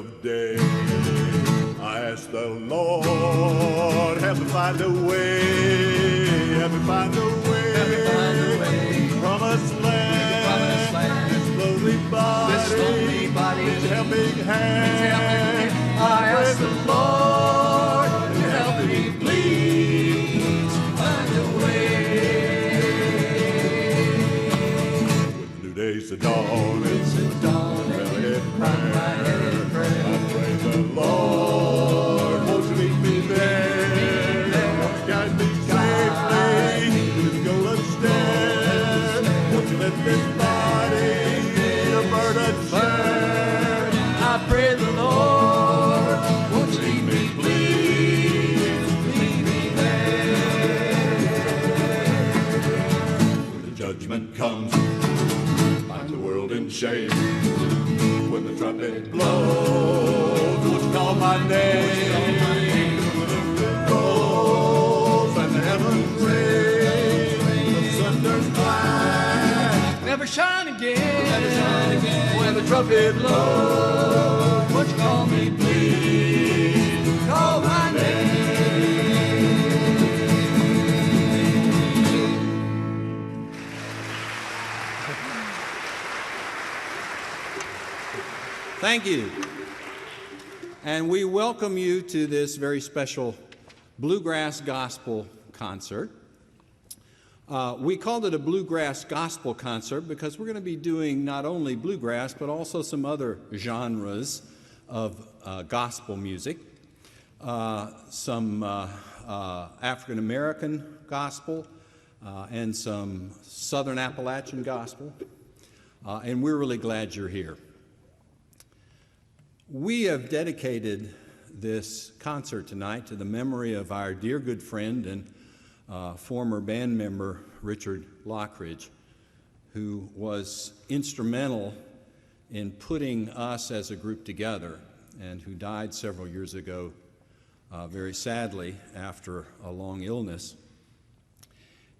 of day. I ask the Lord, help me find a way, help me find a way, help me find a way. Promised land, this lonely body, this helping hand. I ask the Lord to help me, please find a way. With new days to dawn, it's a dawn, my head in prayer. I pray the Lord won't you meet me there, won't you guide me safely to the golden stair, won't you let this body a burden share. I pray the Lord won't you leave me, please leave me there. When the judgment comes, find the world in shame. When the trumpet blows, won't you call my name? Rolls and the heavens ring, the thunder's black. Never shine again, when the trumpet blows. Won't you call me, please? Call my name. Thank you. And we welcome you to this very special Bluegrass Gospel concert. We called it a Bluegrass Gospel concert because we're going to be doing not only bluegrass, but also some other genres of gospel music. Some African American gospel and some Southern Appalachian gospel. And we're really glad you're here. We have dedicated this concert tonight to the memory of our dear good friend and former band member, Richard Lockridge, who was instrumental in putting us as a group together and who died several years ago, very sadly, after a long illness.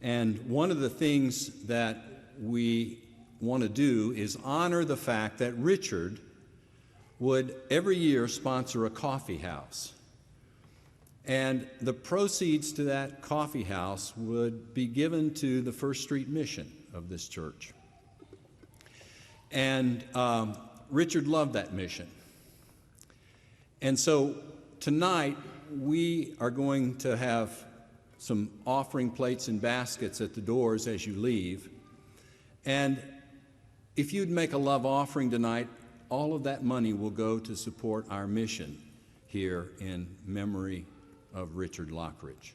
And one of the things that we want to do is honor the fact that Richard would every year sponsor a coffee house. And the proceeds to that coffee house would be given to the First Street Mission of this church. And Richard loved that mission. And so tonight we are going to have some offering plates and baskets at the doors as you leave. And if you'd make a love offering tonight, all of that money will go to support our mission here in memory of Richard Lockridge.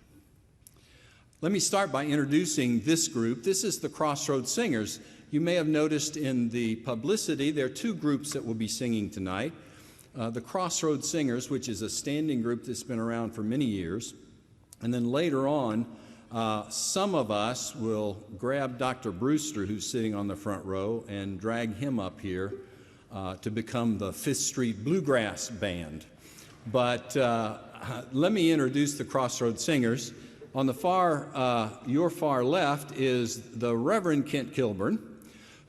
Let me start by introducing this group. This is the Crossroad Singers. You may have noticed in the publicity there are two groups that will be singing tonight. The Crossroad Singers, which is a standing group that's been around for many years. And then later on, some of us will grab Dr. Brewster, who's sitting on the front row, and drag him up here to become the Fifth Street Bluegrass Band. But let me introduce the Crossroad Singers. On the your far left is the Reverend Kent Kilburn,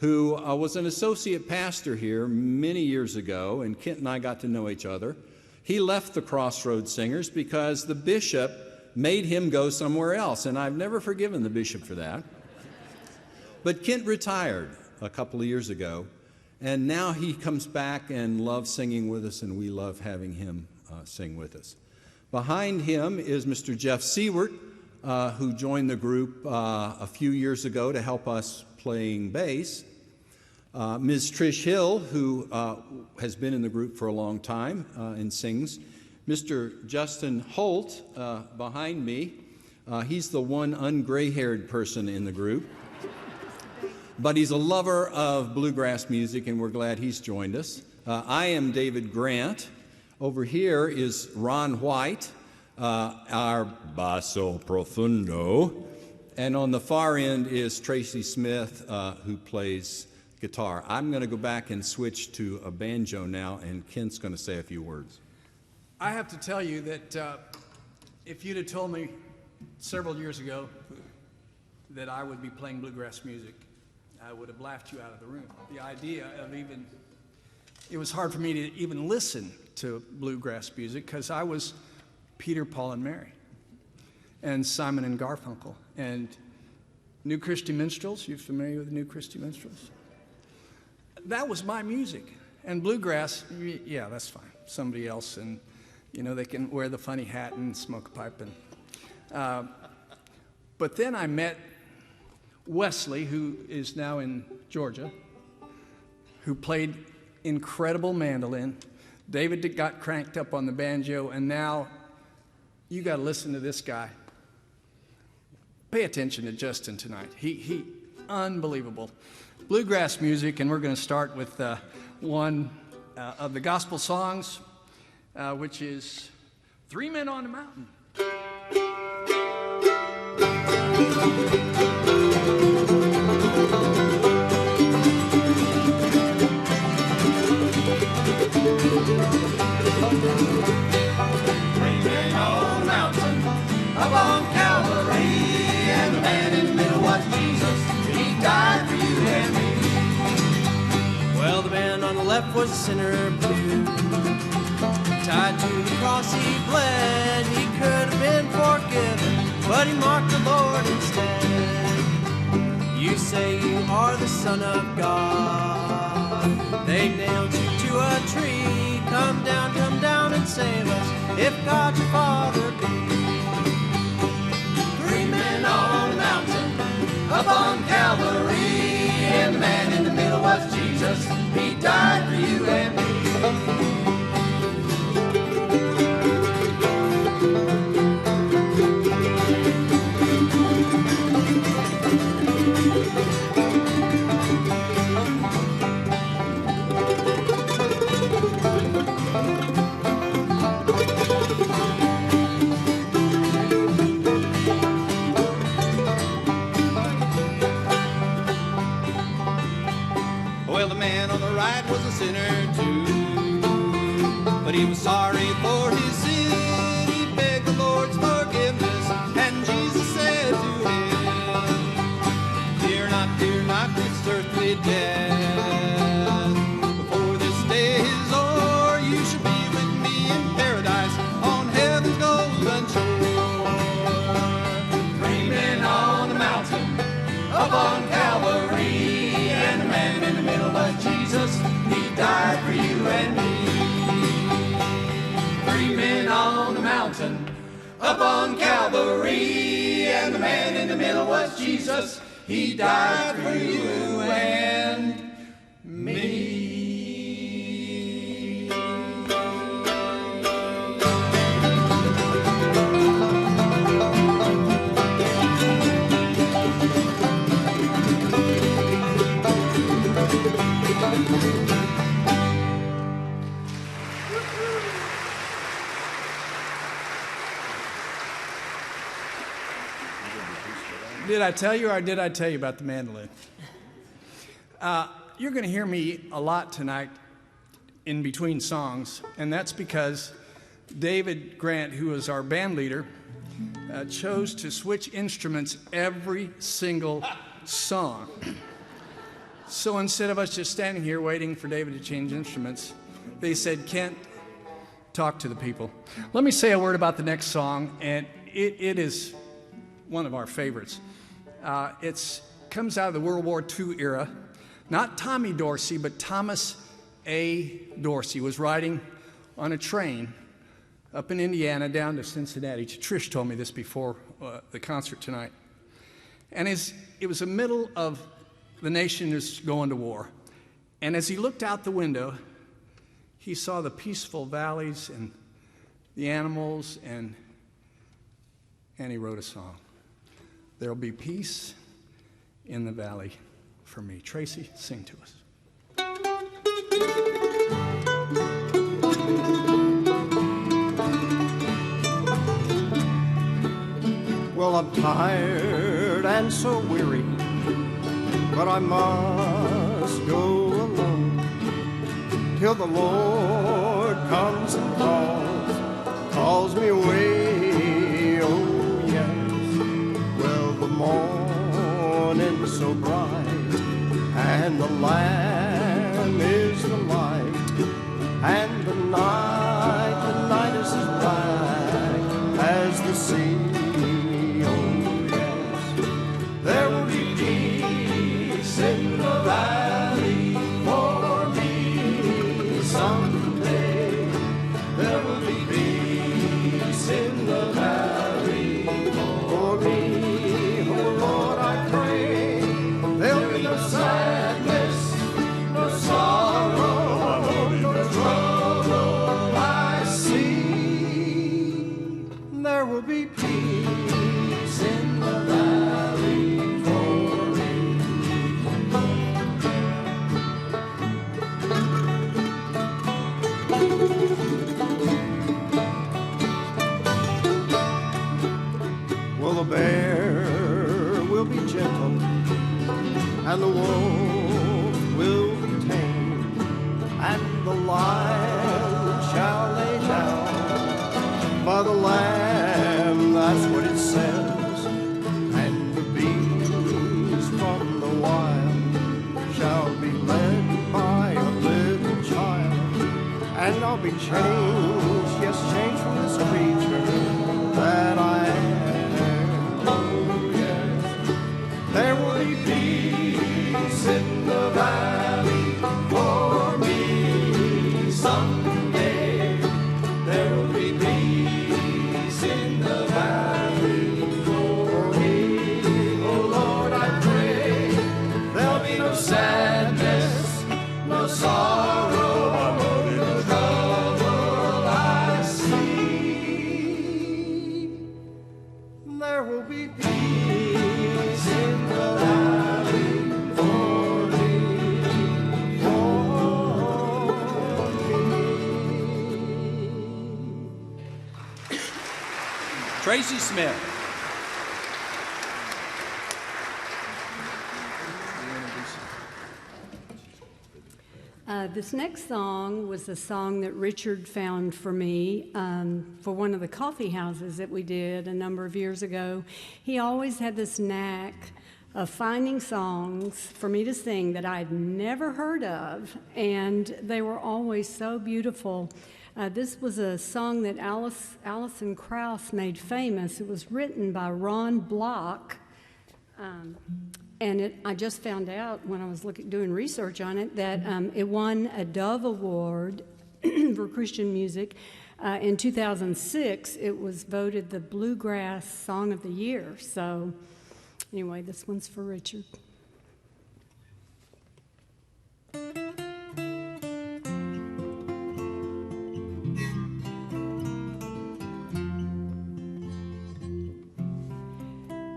who was an associate pastor here many years ago, and Kent and I got to know each other. He left the Crossroad Singers because the bishop made him go somewhere else, and I've never forgiven the bishop for that. But Kent retired a couple of years ago, and now he comes back and loves singing with us, and we love having him sing with us. Behind him is Mr. Jeff Siewert, who joined the group a few years ago to help us playing bass. Ms. Trish Hill, who has been in the group for a long time and sings. Mr. Justin Holt, behind me, he's the one ungray-haired person in the group. But he's a lover of bluegrass music, and we're glad he's joined us. I am David Grant. Over here is Ron White, our basso profundo. And on the far end is Tracey Smith, who plays guitar. I'm going to go back and switch to a banjo now, and Kent's going to say a few words. I have to tell you that if you'd have told me several years ago that I would be playing bluegrass music, I would have laughed you out of the room. The idea of it was hard for me to even listen to bluegrass music because I was Peter, Paul, and Mary, and Simon and Garfunkel, and New Christy Minstrels. You familiar with the New Christy Minstrels? That was my music. And bluegrass, yeah, that's fine. Somebody else, and they can wear the funny hat and smoke a pipe. But then I met Wesley, who is now in Georgia, who played incredible mandolin. David got cranked up on the banjo, and now you got to listen to this guy. Pay attention to Justin tonight. He unbelievable. Bluegrass music, and we're going to start with one of the gospel songs, which is Three Men on the Mountain. Three men on the mountain, up on Calvary, and the man in the middle was Jesus. He died for you and me. Well, the man on the left was a sinner blue. Tied to the cross he bled. He could have been forgiven, but he mocked the Lord instead. You say you are the Son of God. They nailed you to a tree. Come down and save us, if God your Father be. Three men on the mountain, up on Calvary, and the man in the middle was Jesus. He died for you and me. Well, the man on the right was a sinner too, but he was sorry for his sin. He begged the Lord's forgiveness, and Jesus said to him, fear not this earthly death. Before this day is o'er, you shall be with me in paradise on heaven's golden shore. Three men on the mountain, up on Calvary, and the man in the middle was Jesus. He died for you and me. Three men on the mountain, up on Calvary, and the man in the middle was Jesus. He died for you and me. Did I tell you, or did I tell you about the mandolin? You're going to hear me a lot tonight in between songs, and that's because David Grant, who is our band leader, chose to switch instruments every single song. So instead of us just standing here waiting for David to change instruments, they said, Kent, talk to the people. Let me say a word about the next song, and it is one of our favorites. It comes out of the World War II era. Not Tommy Dorsey, but Thomas A. Dorsey was riding on a train up in Indiana down to Cincinnati. Trish told me this before the concert tonight. And it was the middle of the nation is going to war. And as he looked out the window, he saw the peaceful valleys and the animals, and he wrote a song. There'll be peace in the valley for me. Tracey, sing to us. Well, I'm tired and so weary, but I must go alone till the Lord comes and calls me away. Oh yes, well the morning's so bright, and the Lamb is the light, and the night sea. Oh, yes, there will be peace in the valley for me someday. There will be peace in the valley for me. Oh, Lord, I pray there'll be no sadness, no sorrow, no trouble I see. There will be peace in the valley for me. Well, the bear will be gentle and the wolf will be tame, and the lion shall lay down by the lamb, that's what it says, and the beast from the wild shall be led by a little child, and I'll be changed, yes, changed from this creature that I am. Oh, yes, there will be peace in the valley for me someday. There will be peace in the valley for me. Oh Lord, I pray there'll be no sadness, no sorrow, no trouble I see. There will be peace in the valley for me, for me. Tracey Smith. This next song was a song that Richard found for me for one of the coffee houses that we did a number of years ago. He always had this knack of finding songs for me to sing that I'd never heard of, and they were always so beautiful. This was a song that Alison Krauss made famous. It was written by Ron Block. And I just found out when I was doing research on it that it won a Dove Award for Christian music. In 2006, it was voted the Bluegrass Song of the Year. So anyway, this one's for Richard.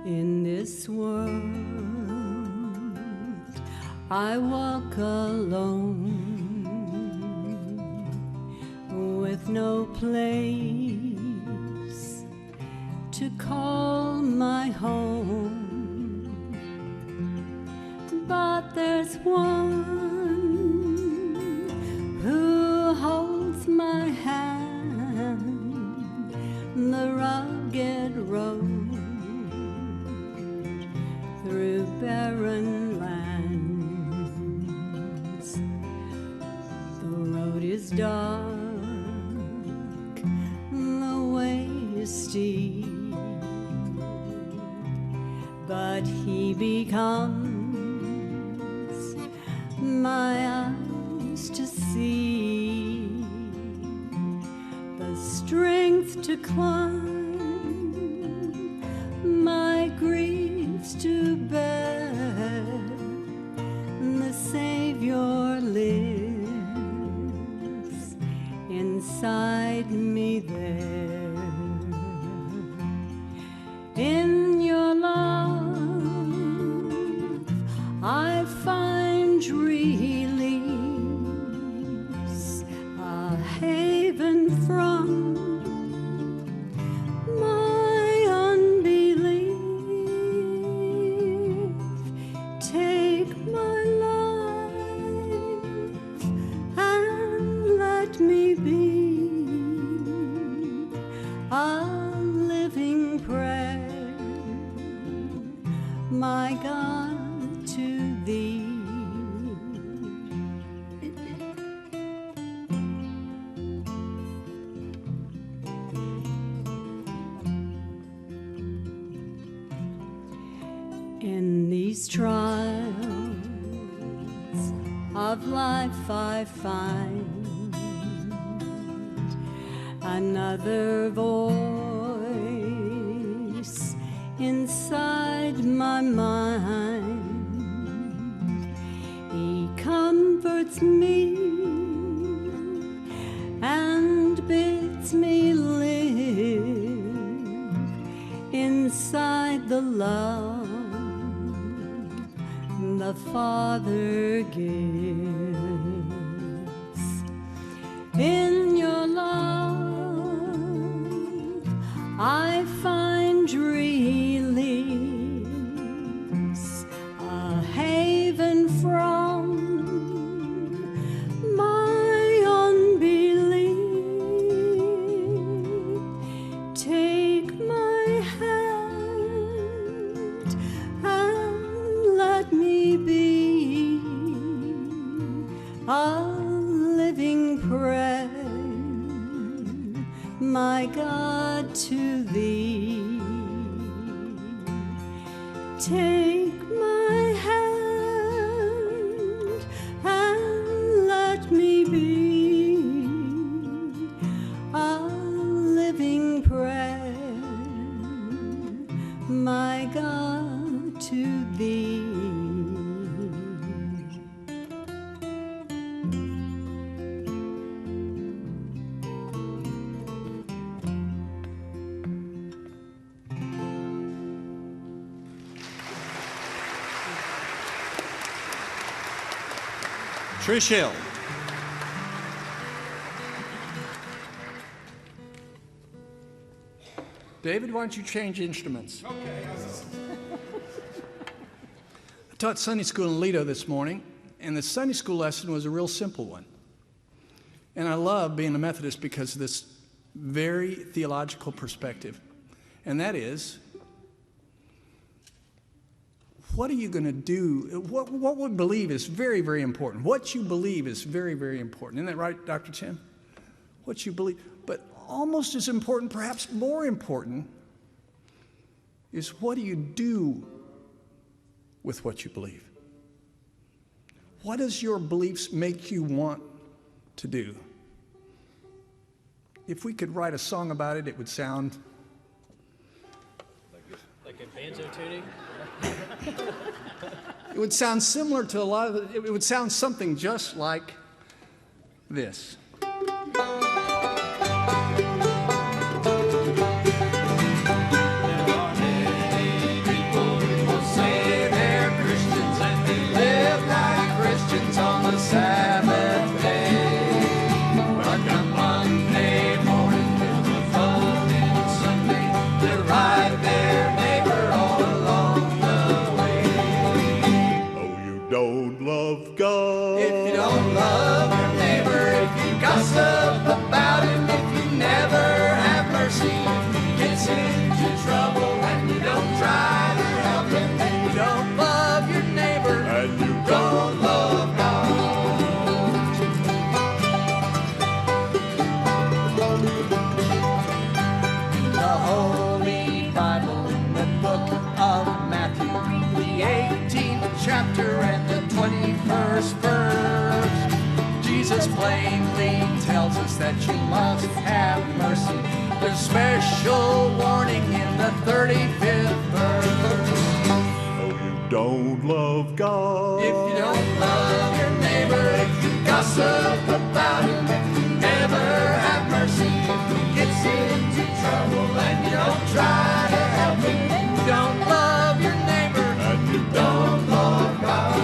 In this world I walk alone, with no place to call my home. But there's one who holds my hand, the rugged road through barren lands. The road is dark, the way is steep, but he becomes my eyes to see, the strength to climb, my griefs to bear. The Savior lives inside me there. In your love I find release, a haven from my unbelief. Take my life and let me be a living prayer, my God, to thee. these trials of life I find another voice inside my mind. He comforts me and bids me live inside the love the Father gives. In your love I find release, a haven from my unbelief. Take my hand and let me be a living prayer, my God, to thee. Take my hand and let me be a living prayer, my God, to thee. Trish Hill. David, why don't you change instruments? Okay. I taught Sunday school in Lido this morning, and the Sunday school lesson was a real simple one. And I love being a Methodist because of this very theological perspective. And that is, what are you going to do? What we believe is very, very important. What you believe is very, very important. Isn't that right, Dr. Tim? What you believe. But almost as important, perhaps more important, is what do you do with what you believe? What does your beliefs make you want to do? If we could write a song about it, it would sound... Like a banjo tuning? It would sound similar to a lot of it would sound something just like this. Sabbath day, but come Monday morning with the following Sunday, to ride their neighbor all along the way. Oh, you don't love God. If you don't love your neighbor, if you gossip about him, if you never have mercy, if he gets into trouble and you don't try to help him, then you don't love your neighbor And you don't love God. The Holy Bible in the book of Matthew, the 18th chapter and the 21st verse, Jesus plainly tells us that you must have mercy. There's special warning in the 35th verse. Oh, you don't love God. If you don't love your neighbor, if you gossip about him, if you never have mercy, if he gets into trouble and you don't try to help him, you don't love your neighbor and you don't love God.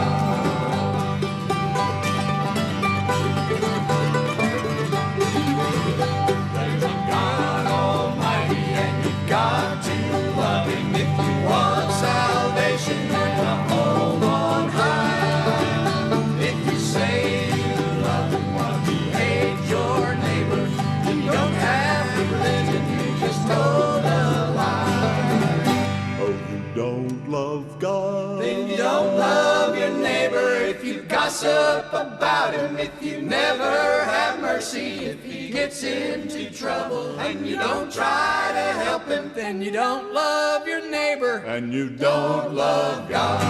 There's a God Almighty and you've got to love him if you want salvation. There's a home on high. If you say you love him while you hate your neighbor, you don't have religion, you just told a lie. Oh, you don't love God. Then you don't love your neighbor if you gossip about him, if you never have mercy, if he gets into trouble When you don't try to help him, then you don't love your neighbor. and you don't love God.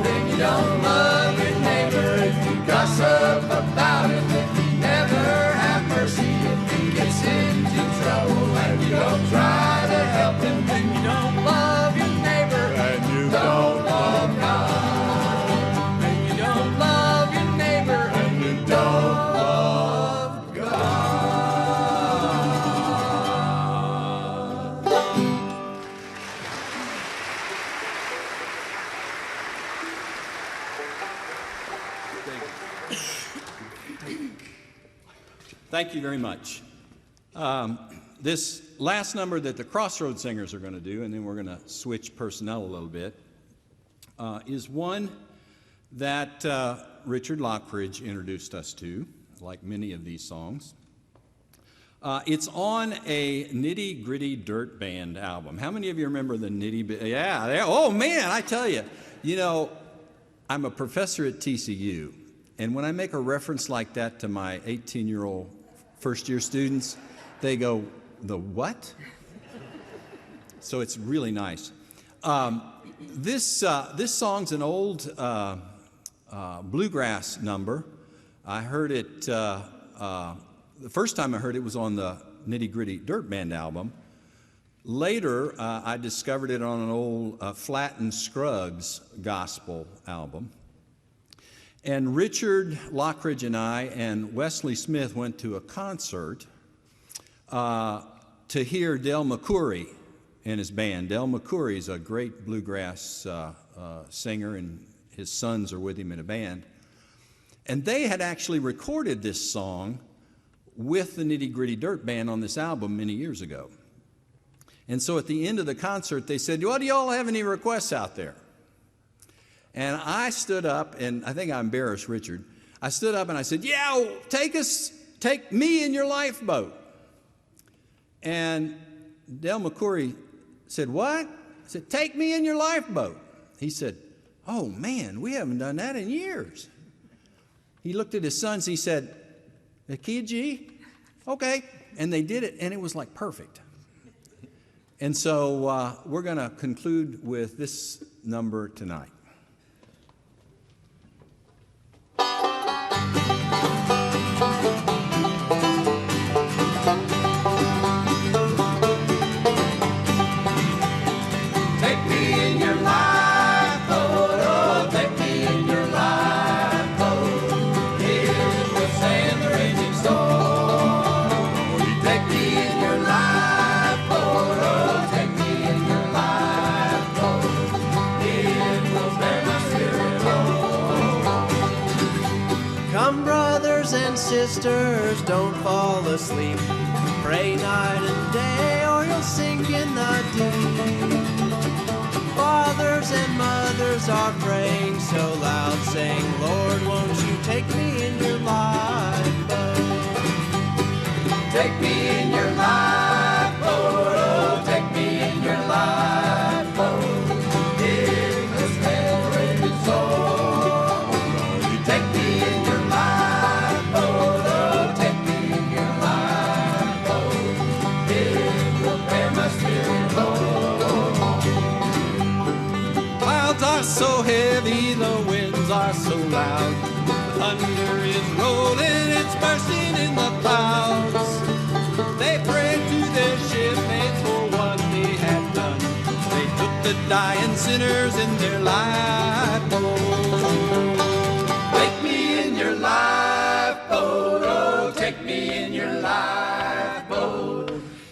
then you don't love your neighbor. If you gossip about him, if you never have mercy, if he gets into trouble, and you don't try to help him, then you don't love your neighbor. And you don't love God. And you don't love your neighbor. and you don't Love God. Thank you very much. This last number that the Crossroad Singers are going to do, and then we're going to switch personnel a little bit, is one that Richard Lockridge introduced us to, like many of these songs. It's on a Nitty Gritty Dirt Band album. How many of you remember the Yeah, oh man, I tell you, I'm a professor at TCU, and when I make a reference like that to my 18-year-old first-year students, they go, the what? So it's really nice. This song's an old bluegrass number. I heard it, the first time I heard it was on the Nitty Gritty Dirt Band album. Later, I discovered it on an old Flatt & Scruggs gospel album. And Richard Lockridge and I and Wesley Smith went to a concert to hear Del McCoury and his band. Del McCoury is a great bluegrass singer, and his sons are with him in a band. And they had actually recorded this song with the Nitty Gritty Dirt Band on this album many years ago. And so at the end of the concert, they said, "Well, do y'all have any requests out there?" And I stood up, and I think I embarrassed Richard. I stood up and I said, "Yeah, take me in your lifeboat." And Del McCoury said, "What?" I said, "Take me in your lifeboat." He said, "Oh man, we haven't done that in years." He looked at his sons, he said, "The key of G? Okay." And they did it, and it was like perfect. And so we're going to conclude with this number tonight. Take me in your lifeboat, oh, take me in your lifeboat. It will stand the raging storm. Take me in your lifeboat, oh, take me in your lifeboat. It will bear my spirit home. Come, brothers and sisters, don't fall asleep. Pray night and day, or you'll sink in the deep. Fathers and mothers are praying so loud, saying, "Lord, won't you take me in your lifeboat?" Take me in your lifeboat, oh, take me in your lifeboat. It will stand the raging storm. Take me in your lifeboat, oh, take me in your lifeboat. It will bear my spirit home. Clouds are so heavy, the winds are so loud. The thunder is rolling, it's bursting in the clouds. They prayed to their shipmates for what they had done. They took the dying sinners in their lifeboat. Take me in your lifeboat, oh, take me in your lifeboat.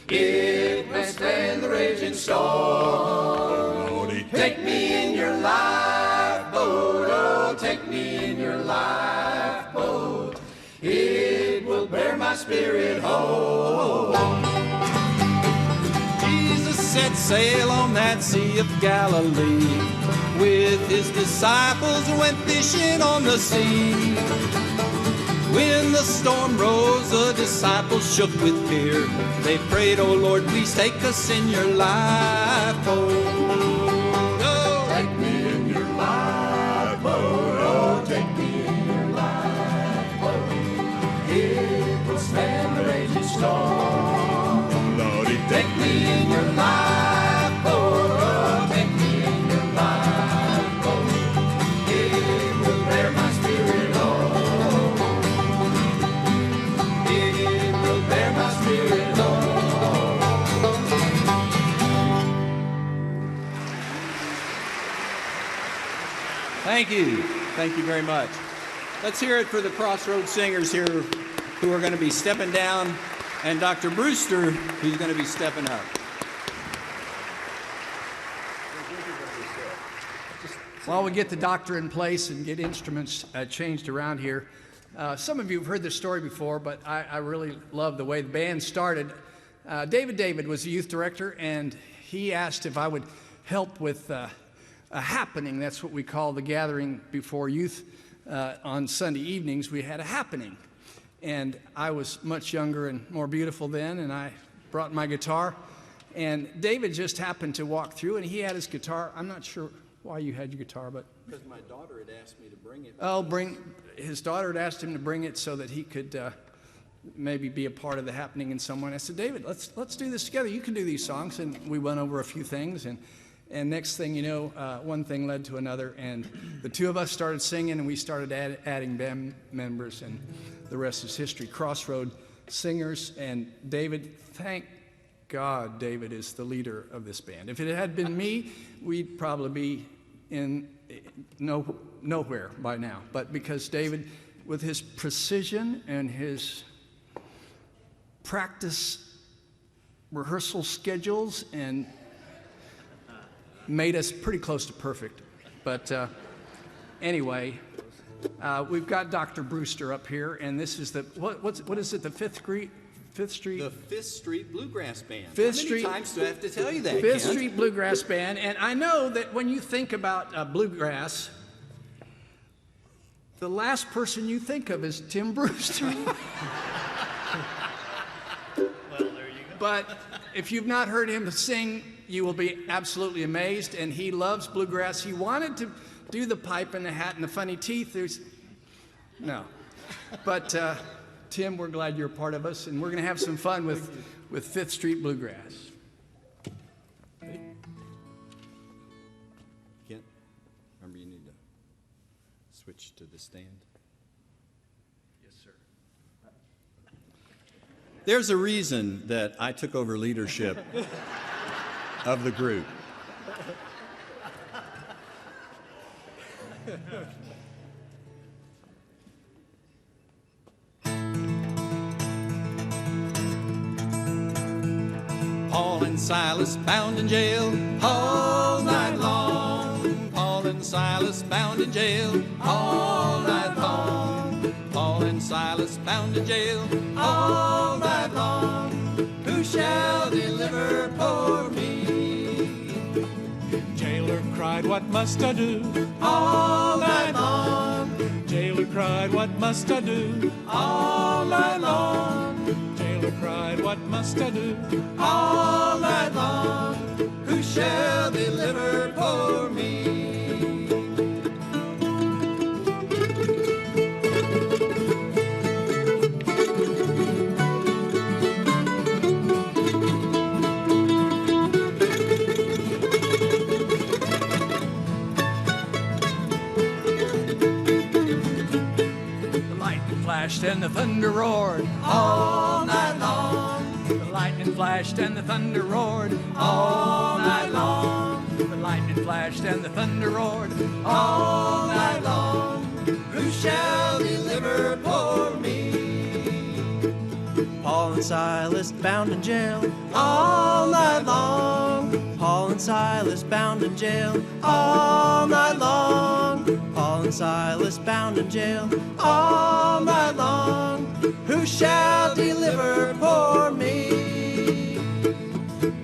It will stand the raging storm. Take me in your lifeboat, oh, take me in your lifeboat. It will bear my spirit home. Jesus set sail on that Sea of Galilee. With his disciples went fishing on the sea. When the storm rose, the disciples shook with fear. They prayed, "Oh Lord, please take us in your lifeboat." Oh, Take me in your lifeboat, oh, take me in your lifeboat. It will storm. Lordy, Take me in your lifeboat, oh, take me in your lifeboat. It will bear my spirit home. It will bear my spirit home. Thank you. Thank you very much. Let's hear it for the Crossroad Singers here who are going to be stepping down, and Dr. Brewster, who's going to be stepping up. While we get the doctor in place and get instruments changed around here, some of you have heard this story before, but I really love the way the band started. David was the youth director, and he asked if I would help with a happening. That's what we call the gathering before youth. On Sunday evenings, we had a happening. And I was much younger and more beautiful then, and I brought my guitar. And David just happened to walk through, and he had his guitar. I'm not sure why you had your guitar, but... Because my daughter had asked me to bring it. Oh, his daughter had asked him to bring it so that he could maybe be a part of the happening in some way. I said, David, let's do this together. You can do these songs. And we went over a few things, and next thing you know, one thing led to another, and the two of us started singing, and we started adding band members, and the rest is history. Crossroad Singers, and David, thank God David is the leader of this band. If it had been me, we'd probably be in nowhere by now. But because David, with his precision and his practice rehearsal schedules, and made us pretty close to perfect. But anyway, we've got Dr. Brewster up here, and this is the, what is it, the Fifth Street? The Fifth Street Bluegrass Band. Fifth How Street, many times do I have to tell you that, Fifth Kent? Street Bluegrass Band, and I know that when you think about bluegrass, the last person you think of is Tim Brewster. Well, there you go. But if you've not heard him sing, you will be absolutely amazed, and he loves bluegrass. He wanted to do the pipe and the hat and the funny teeth. No. But Tim, we're glad you're a part of us, and we're going to have some fun with Fifth Street Bluegrass. Kent, remember you need to switch to the stand. Yes, sir. There's a reason that I took over leadership of the group. Paul and Silas bound in jail all night long. Paul and Silas bound in jail all night long. Paul and Silas bound in jail all night long. Who shall deliver poor me? Jailer cried, what must I do? All night long. Jailer cried, what must I do? All night long. Jailer cried, what must I do? All night long. Who shall deliver poor me? The lightning flashed and the thunder roared All night long. The lightning flashed and the thunder roared All night long. The lightning flashed and the thunder roared All night long. Who shall deliver poor me? Paul and Silas bound in jail all night long. Paul and Silas bound in jail all night long. Paul and Silas bound in jail all night long. Who shall deliver poor me?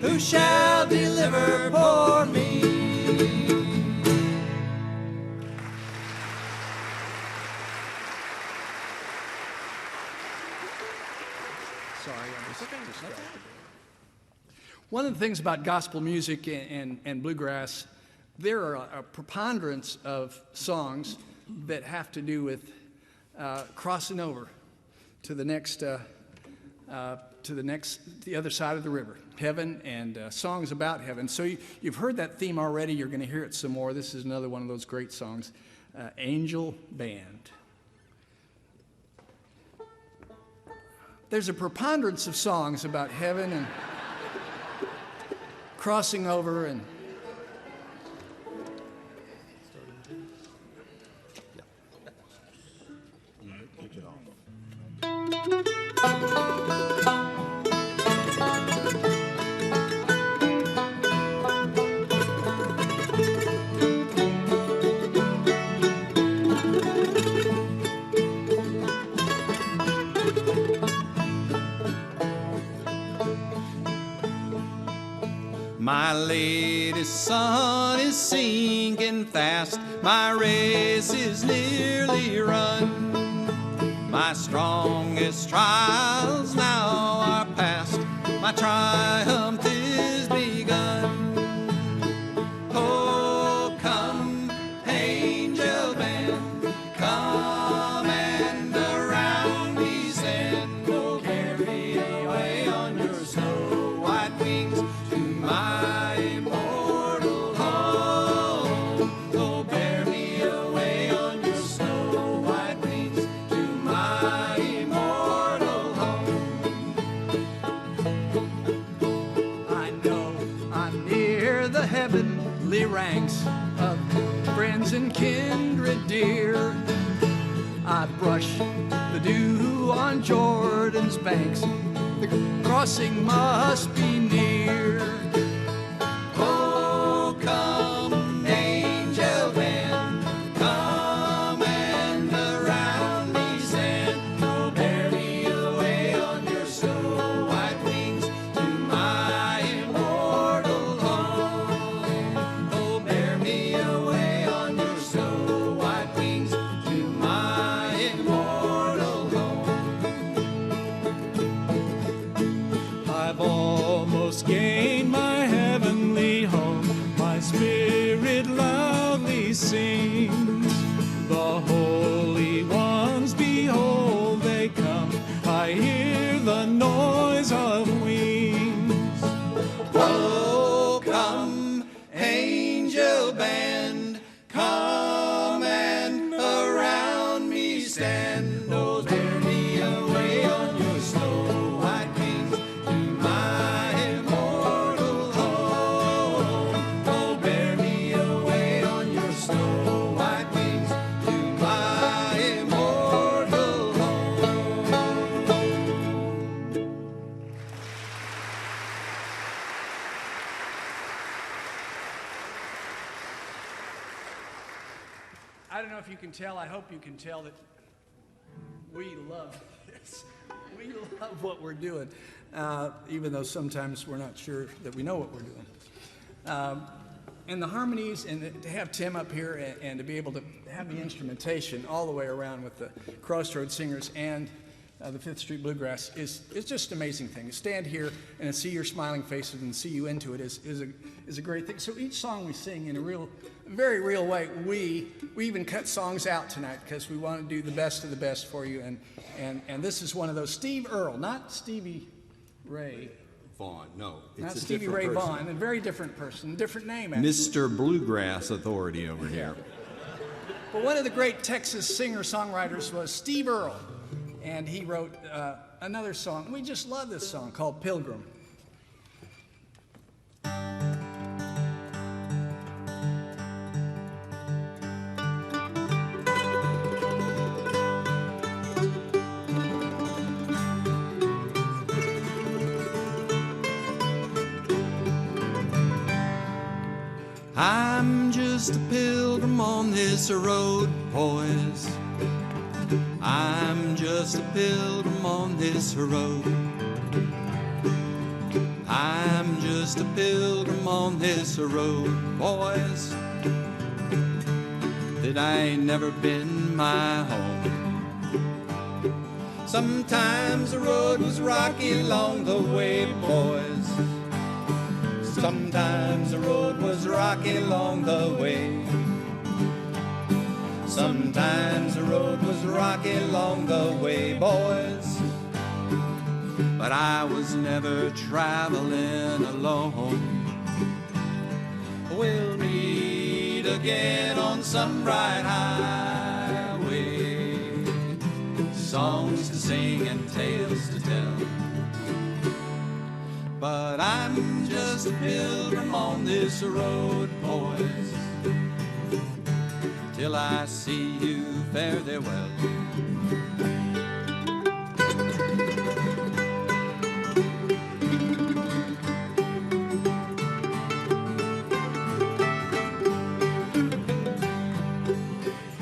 Who shall deliver poor me? Sorry, I was distracted. One of the things about gospel music and bluegrass, there are a preponderance of songs that have to do with crossing over to the next to the other side of the river, heaven, and songs about heaven. So you've heard that theme already. You're going to hear it some more. This is another one of those great songs, Angel Band. There's a preponderance of songs about heaven and crossing over and My latest sun is sinking fast, my race is nearly run. My strongest trials now are past, my triumph is begun. Oh, come, angel band, come and around me stand. Oh, carry away on your snow white wings to my immortal home. Oh, bear me away on your snow white wings to my immortal home. I know I'm near the heavenly ranks of friends and kindred dear. I brush the dew on Jordan's banks, the crossing must be near. Oh, come, angel band, come and around me stand. Oh, bear me away on your snow white wings to my immortal home. Oh, bear me away on your snow white wings to my immortal home. I've almost gained my heavenly home. My spirit loudly sings. The holy ones, behold, they come. I hear the noise of wings. Oh, come, angel band, come and around me stand. Oh, bear me away on your snow white wings to my immortal home. Oh, bear me away on your snow white wings to my immortal home. I don't know if you can tell, I hope you can tell that we love this. We love what we're doing, even though sometimes we're not sure that we know what we're doing. And the harmonies, and to have Tim up here and to be able to have the instrumentation all the way around with the Crossroad Singers and the Fifth Street Bluegrass is just an amazing thing. To stand here and to see your smiling faces and see you into it is a great thing. So each song we sing in a very real way. We even cut songs out tonight because we want to do the best of the best for you. And this is one of those. Steve Earle, not Stevie Ray. Vaughn, no. Not It's a Stevie different Ray person. Vaughan, a very different person, different name. Actually. Mr. Bluegrass Authority over here. But one of the great Texas singer-songwriters was Steve Earle, and he wrote another song. We just love this song called Pilgrim. I'm just a pilgrim on this road, boys. I'm just a pilgrim on this road. I'm just a pilgrim on this road, boys. That I ain't never been my home. Sometimes the road was rocky along the way, boys. Sometimes the road was rocky along the way. Sometimes the road was rocky along the way, boys. but I was never traveling alone. We'll meet again on some bright highway, songs to sing and tales to tell. But I'm just a pilgrim on this road, boys, till I see you fare thee well.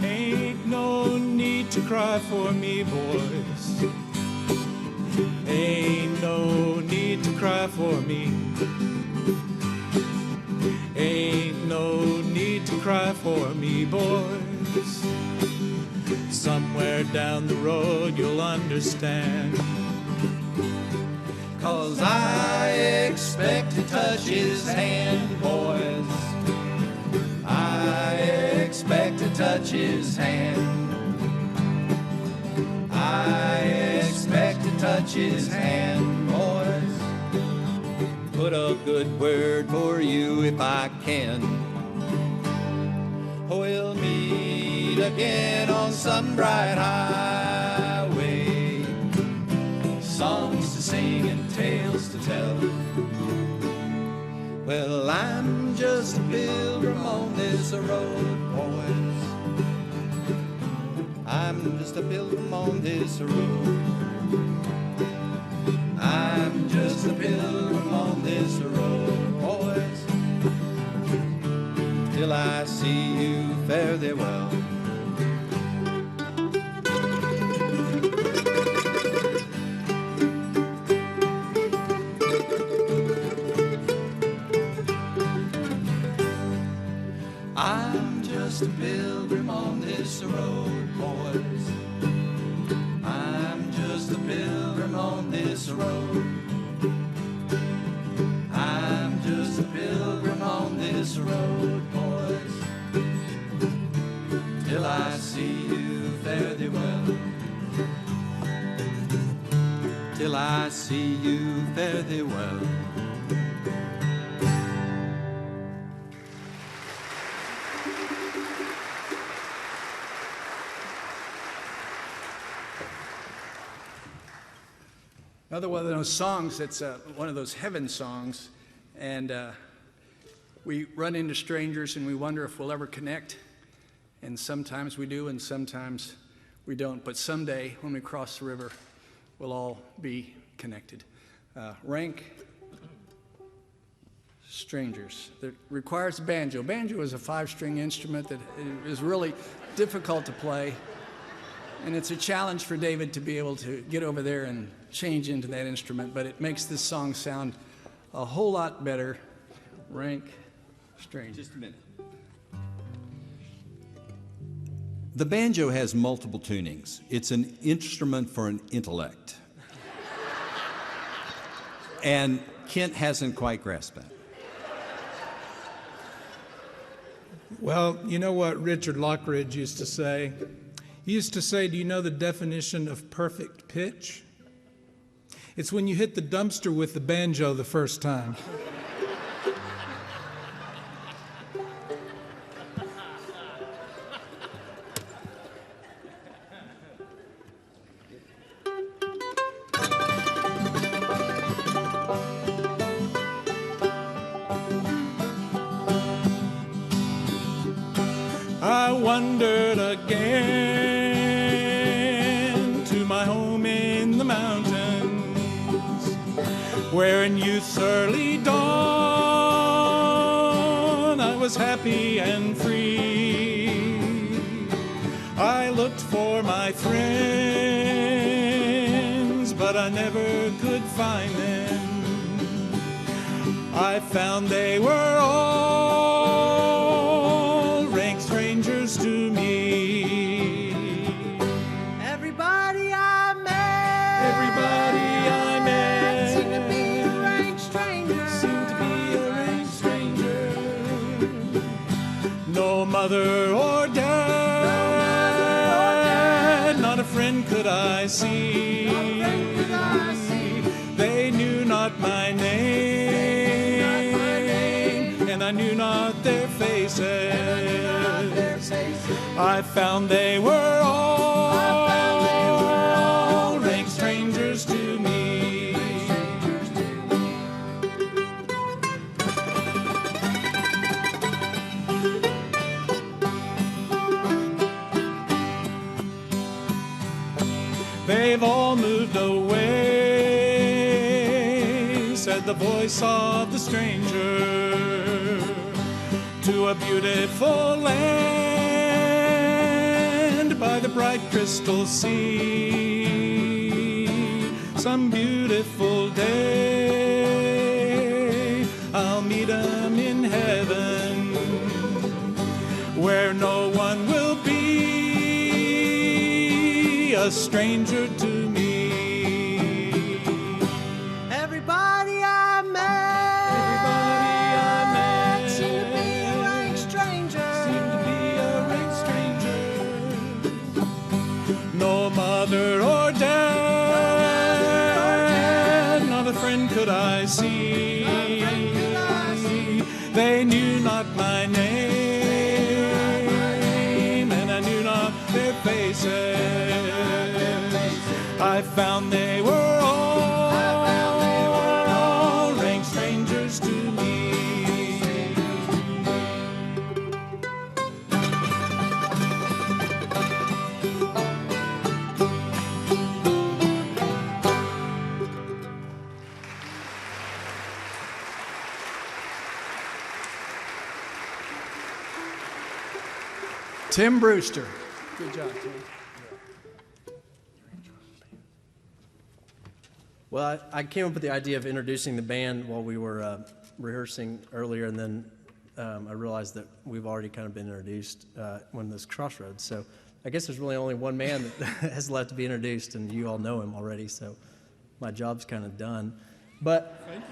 Ain't no need to cry for me, boys. Ain't no need to cry for me. Ain't no need to cry for me, boys. Somewhere down the road you'll understand. 'Cause I expect to touch his hand, boys. I expect to touch his hand. I expect to touch his hand, boys. Put a good word for you if I can. We'll meet again on some bright highway, songs to sing and tales to tell. Well, I'm just a pilgrim on this road, boys. I'm just a pilgrim on this road. I'm just a pilgrim on this road, boys, till I see you fare thee well. I'm just a pilgrim on this road, boys. I'm just a pilgrim on this road. I'm just a pilgrim on this road, boys, till I see you fare thee well. Till I see you fare thee well. Another one of those songs that's one of those heaven songs, and we run into strangers and we wonder if we'll ever connect, and sometimes we do and sometimes we don't, but someday when we cross the river we'll all be connected. Rank Strangers. That requires banjo. Banjo is a 5-string instrument that is really difficult to play, and it's a challenge for David to be able to get over there and change into that instrument, but it makes this song sound a whole lot better. Rank Strangers. Just a minute. The banjo has multiple tunings. It's an instrument for an intellect. And Kent hasn't quite grasped that. Well, you know what Richard Lockridge used to say? He used to say, do you know the definition of perfect pitch? It's when you hit the dumpster with the banjo the first time. I wandered again to my home in the mountains, where in youth's early dawn I was happy and free. I looked for my friends, but I never could find them. I found they were all rank strangers to me. Everybody I met seemed to be a rank stranger. No mother or dad, not a friend could I see. their faces. I found they were all rank strangers to me. They've all moved away, said the voice of the stranger, to a beautiful land by the bright crystal sea. Some beautiful day I'll meet 'em in heaven, where no one will be a stranger to me. Everybody I met seemed to be a rank stranger. No mother or dad, not a friend could I see. They knew not my name, and I knew not their faces. I found they were all rank strangers to me. Tim Brewster. Good job, Tim. Well, I came up with the idea of introducing the band while we were rehearsing earlier, and then I realized that we've already kind of been introduced when this Crossroads. So I guess there's really only one man that has left to be introduced, and you all know him already, so my job's kind of done. But thank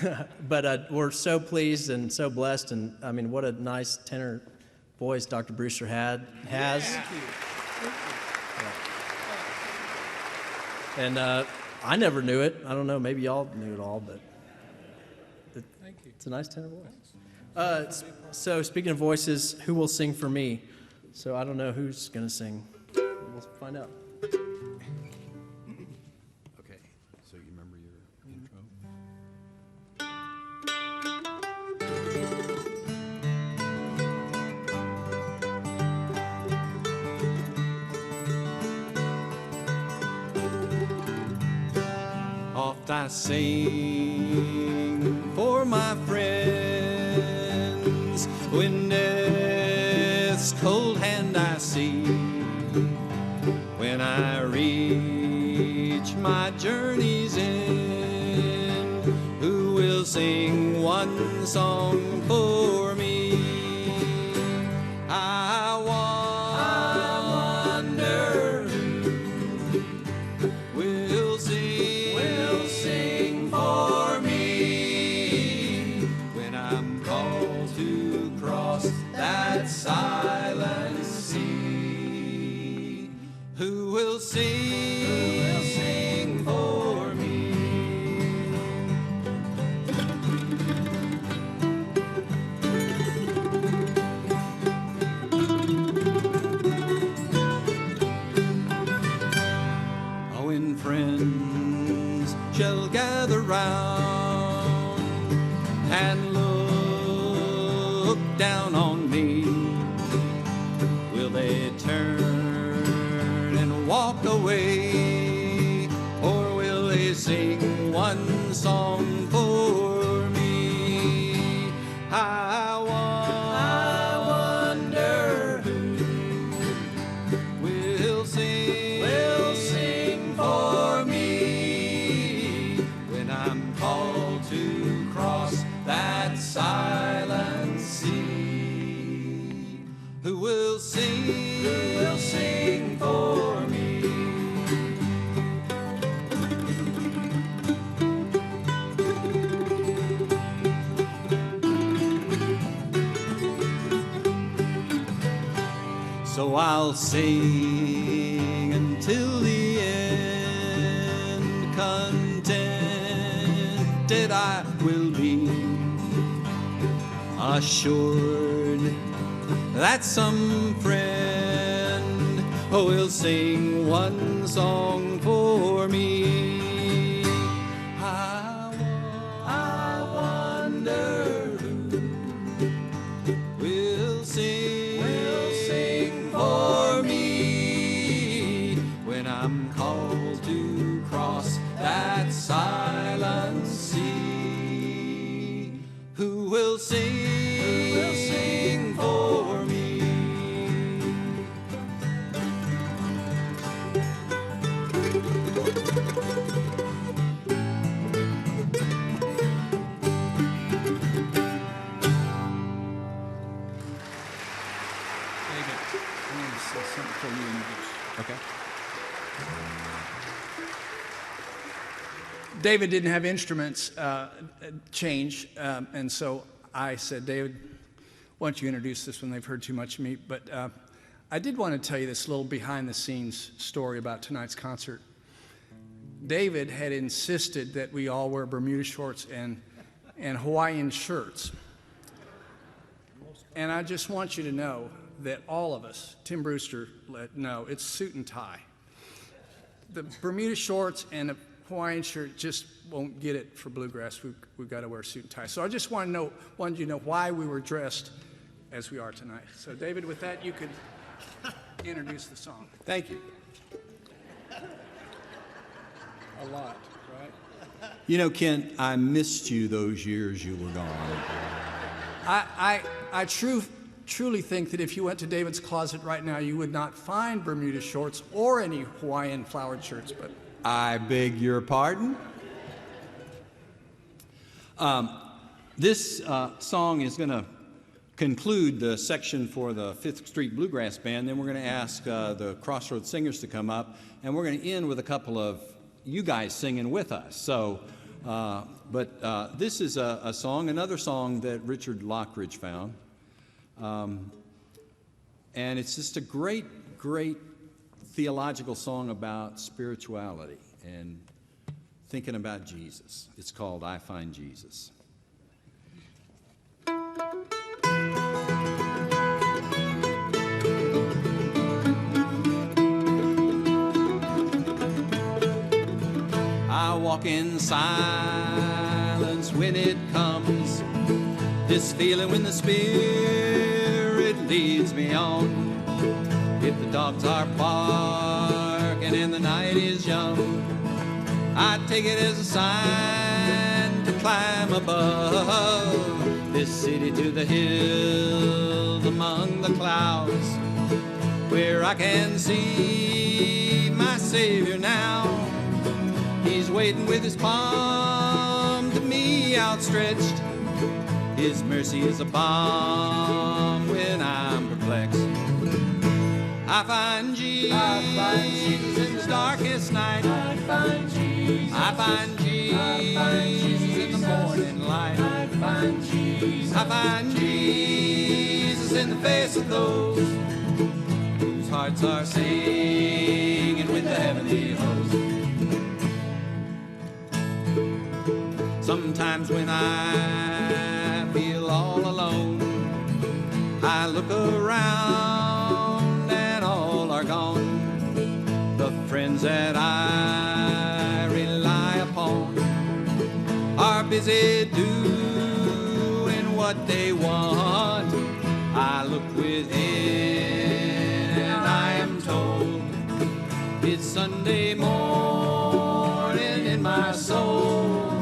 you. But we're so pleased and so blessed, and I mean, what a nice tenor voice Dr. Brewster has. Yeah. Thank you. And I never knew it. I don't know. Maybe y'all knew it all, but it's a nice tenor voice. So speaking of voices, who will sing for me? So I don't know who's going to sing. We'll find out. Okay, so you remember your intro? Oft I sing for my friends when death's cold hand I see. When I reach my journey's end, who will sing one song for me? I wonder who will sing for me when I'm called to cross that silent sea. Who will sing for me? Oh, when friends shall gather round and look down on me, will they turn and walk away, or will they sing one song for me? I wonder who will sing for me when I'm called to cross that silent sea. Who will sing for me? So I'll sing until the end, contented I will be assured that some friend will sing one song for me. I wonder who will sing for me when I'm called to cross that silent sea. Who will sing for me? David didn't have instruments change, and so I said, David, why don't you introduce this one? They've heard too much of me. But I did want to tell you this little behind-the-scenes story about tonight's concert. David had insisted that we all wear Bermuda shorts and Hawaiian shirts. And I just want you to know that all of us, Tim Brewster, no, it's suit and tie. The Bermuda shorts and the Hawaiian shirt just won't get it for Bluegrass. We've got to wear suit and tie. So I just wanted you to know why we were dressed as we are tonight. So David, with that, you could introduce the song. Thank you. A lot, right? You know, Kent, I missed you those years you were gone. I truly think that if you went to David's closet right now, you would not find Bermuda shorts or any Hawaiian flowered shirts. But I beg your pardon? This song is going to conclude the section for the Fifth Street Bluegrass Band. Then we're going to ask the Crossroad Singers to come up, and we're going to end with a couple of you guys singing with us. So, but this is a song, another song that Richard Lockridge found. And it's just a great theological song about spirituality and thinking about Jesus. It's called I Find Jesus. I walk in silence when it comes, this feeling when the Spirit leads me on. If the dogs are barking and the night is young, I take it as a sign to climb above this city to the hills among the clouds, where I can see my Savior now. He's waiting with his palm to me outstretched. His mercy is a balm when I'm perplexed. I find Jesus in the darkest night. I find Jesus in the morning light. I find Jesus in the face of those whose hearts are singing with the heavenly host. Sometimes when I feel all alone, I look around and all are gone. The friends that I rely upon are busy doing what they want. I look within and I am told it's Sunday morning in my soul.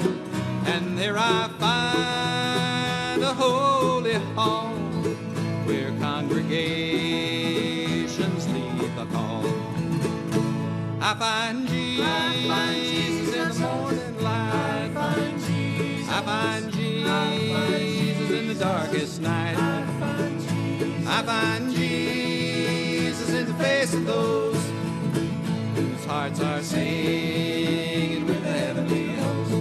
And there I find a holy hall where congregations leave the call. I find Jesus in the morning light. I find Jesus in the darkest night. I find Jesus in the face of those whose hearts are singing with the heavenly host.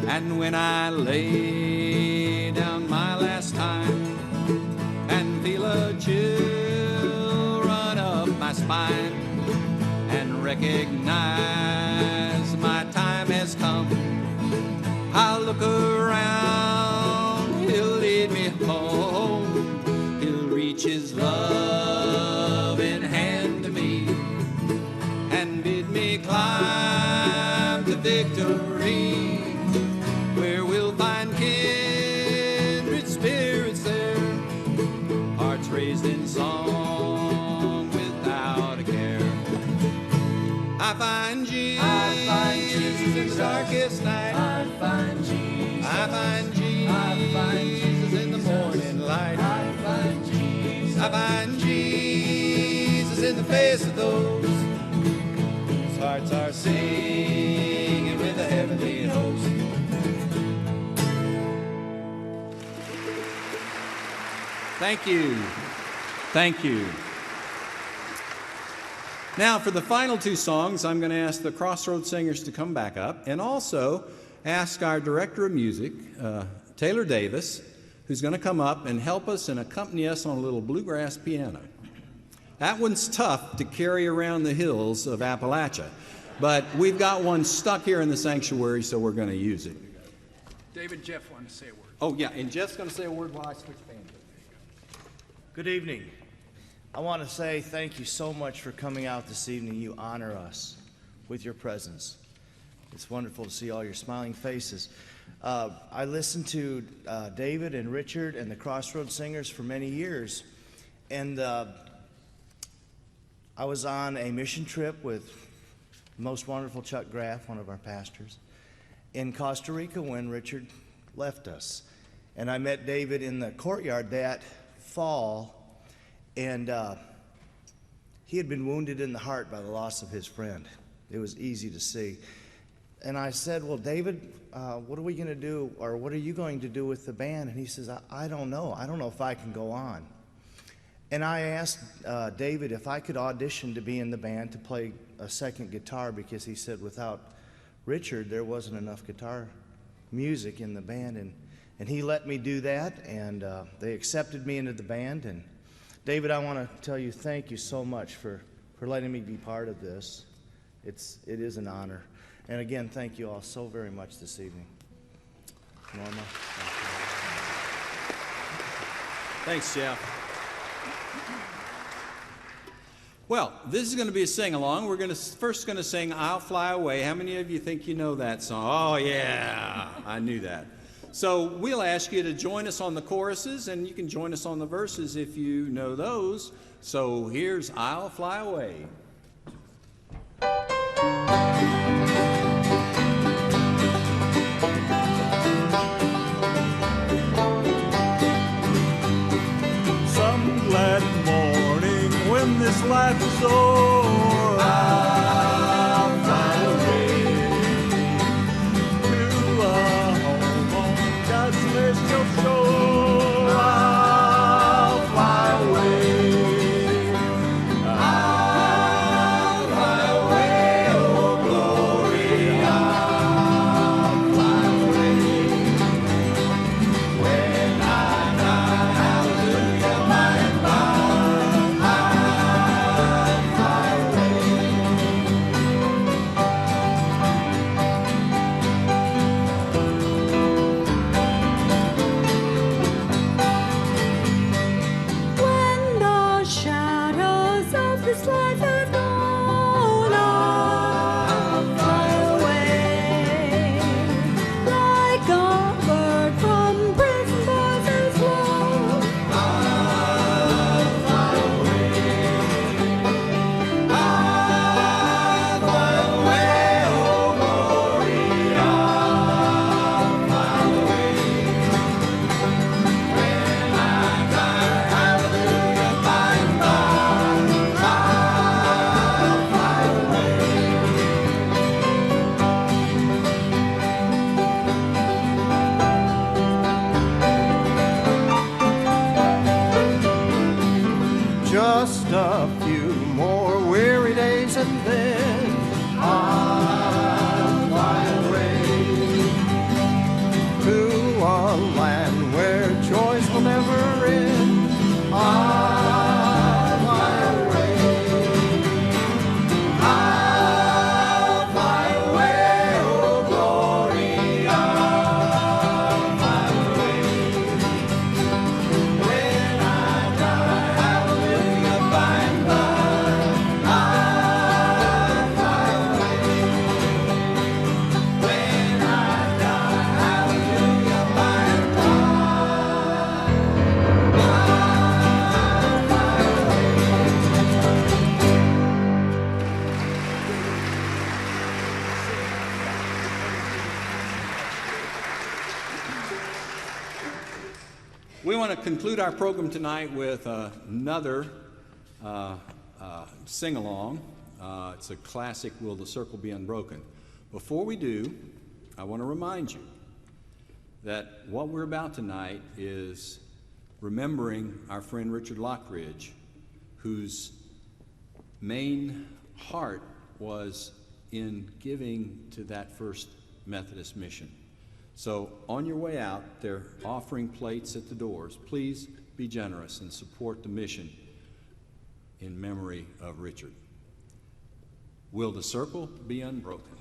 And when I lay down my last time and feel a chill run up my spine and recognize my time has come, I'll look around, he'll lead me reach his loving hand to me and bid me climb to victory, where we'll find kindred spirits there, hearts raised in song without a care. I find Jesus in the darkest night. I find Jesus. I find Jesus in the morning light. I find Jesus. I find Jesus in the face of those whose hearts are singing with the heavenly host. Thank you. Thank you. Now, for the final two songs, I'm going to ask the Crossroad Singers to come back up and also ask our director of music, Taylor Davis, who's going to come up and help us and accompany us on a little bluegrass piano. That one's tough to carry around the hills of Appalachia, but we've got one stuck here in the sanctuary, so we're going to use it. David, Jeff wanted to say a word. Oh, yeah, and Jeff's going to say a word while I switch banjo. Good evening. I want to say thank you so much for coming out this evening. You honor us with your presence. It's wonderful to see all your smiling faces. I listened to David and Richard and the Crossroad Singers for many years, and I was on a mission trip with the most wonderful Chuck Graff, one of our pastors, in Costa Rica when Richard left us. And I met David in the courtyard that fall, and he had been wounded in the heart by the loss of his friend. It was easy to see. And I said, well, David, what are we going to do, or what are you going to do with the band? And he says, I don't know. I don't know if I can go on. And I asked David if I could audition to be in the band to play a second guitar, because he said without Richard, there wasn't enough guitar music in the band. And he let me do that, and they accepted me into the band. And David, I want to tell you thank you so much for letting me be part of this. It is an honor. And again, thank you all so very much this evening. Norma. Thanks, Jeff. Well, this is going to be a sing-along. We're first going to sing I'll Fly Away. How many of you think you know that song? Oh, yeah, I knew that. So we'll ask you to join us on the choruses, and you can join us on the verses if you know those. So here's I'll Fly Away. Some glad morning when this life is o'er, I'll fly away to a home on God's celestial shore. I'll fly away. I'll fly away, oh glory. I'll fly away. When I die, hallelujah, by and by, I'll fly We want to conclude our program tonight with another sing-along. It's a classic, Will the Circle Be Unbroken? Before we do, I want to remind you that what we're about tonight is remembering our friend Richard Lockridge, whose main heart was in giving to that first Methodist mission. So on your way out, they're offering plates at the doors. Please be generous and support the mission in memory of Richard. Will the circle be unbroken?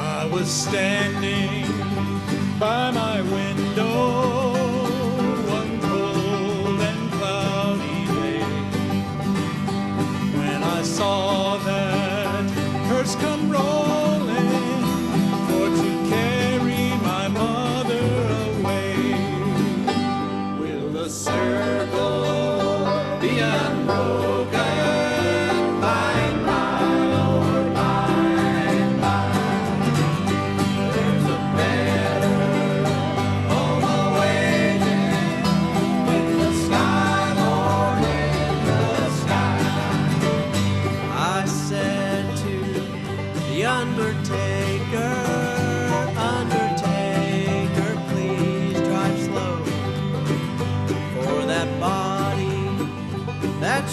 I was standing by my window one cold and cloudy day when I saw that hearse come rolling for to carry my mother away. Will the circle be unbroken?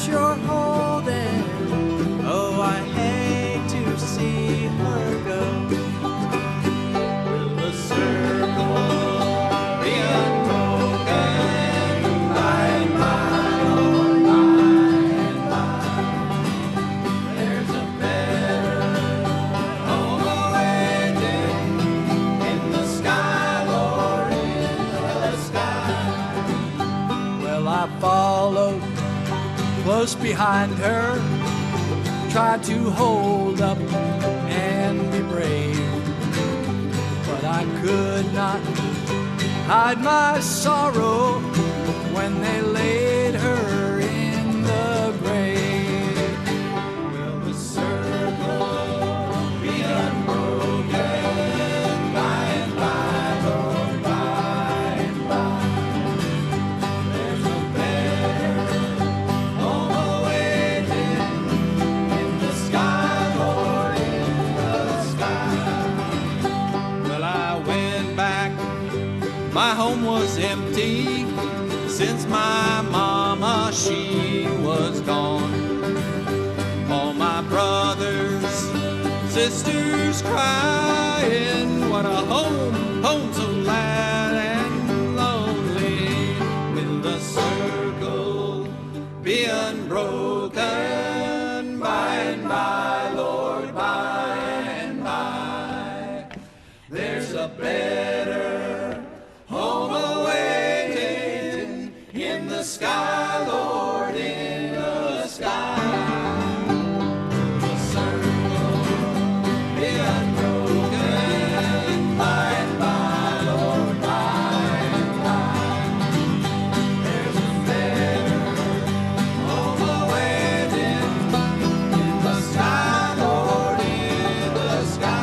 You're holding, oh, I hate to see her go. Will the circle be unbroken by and by, oh, by and by? There's a better home awaiting in the sky, Lord, in the sky. Well, I followed close behind her, tried to hold up and be brave, but I could not hide my sorrow when they laid her in the grave. Will the circle be unbroken by and by, Lord, by and by? There's a better home awaiting in the sky, Lord, in the sky. Well, I went back. My home was empty since my mama, she was gone. All my brothers, sisters crying, what a home, home so glad and lonely. Will the circle be unbroken by and by, Lord, by and by? There's a better home awaiting in the sky, Lord, in the sky. The circle be unbroken by and by, Lord, by and by. There's a better home awaiting in the sky, Lord, in the sky.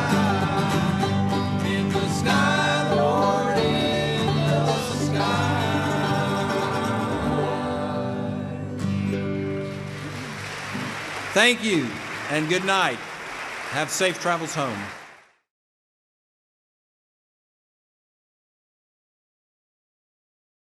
In the sky, Lord, in the sky. Thank you and good night. Have safe travels home.